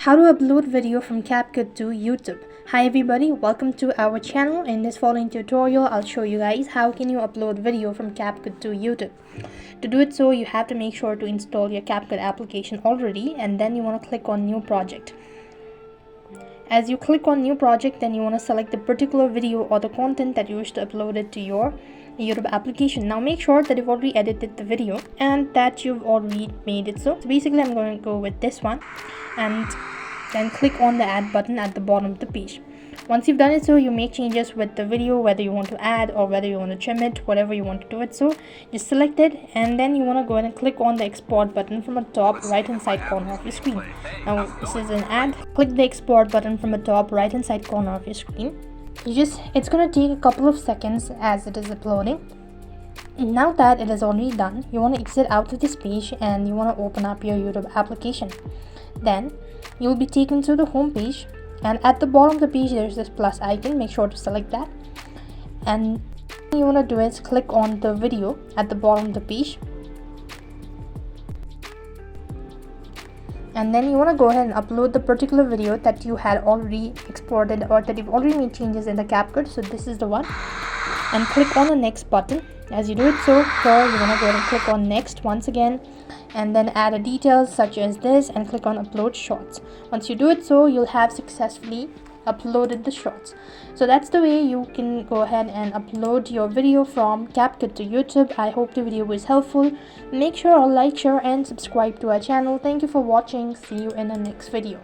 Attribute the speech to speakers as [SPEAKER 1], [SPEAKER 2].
[SPEAKER 1] How to upload video from CapCut to YouTube. Hi everybody, welcome to our channel. In this following tutorial, I'll show you guys how can you upload video from CapCut to YouTube. To do it so, you have to make sure to install your CapCut application already, and then you want to click on new project. As you click on new project, then you want to select the particular video or the content that you wish to upload it to your YouTube application. Now make sure that you've already edited the video and that you've already made it so basically I'm going to go with this one, and then click on the add button at the bottom of the page. Once you've done it so, you make changes with the video, whether you want to add or whether you want to trim it, whatever you want to do it so, just select it, and then you want to go ahead and click on the export button from the top right hand side corner of your screen. Now this is an ad. Click the export button from the top right hand side corner of your screen. It's going to take a couple of seconds as it is uploading. Now that it is already done, you want to exit out of this page and you want to open up your YouTube application. Then you'll be taken to the home page, and at the bottom of the page there's this plus icon. Make sure to select that, and what you want to do is click on the video at the bottom of the page, and then you want to go ahead and upload the particular video that you had already exported or that you've already made changes in the CapCut. So this is the one, and click on the next button. As you do it so, here you want to go ahead and click on next once again, and then add a details such as this and click on upload shorts. Once you do it so, you'll have successfully uploaded the shorts. So that's the way you can go ahead and upload your video from CapCut to YouTube. I hope the video was helpful. Make sure to like, share and subscribe to our channel. Thank you for watching. See you in the next video.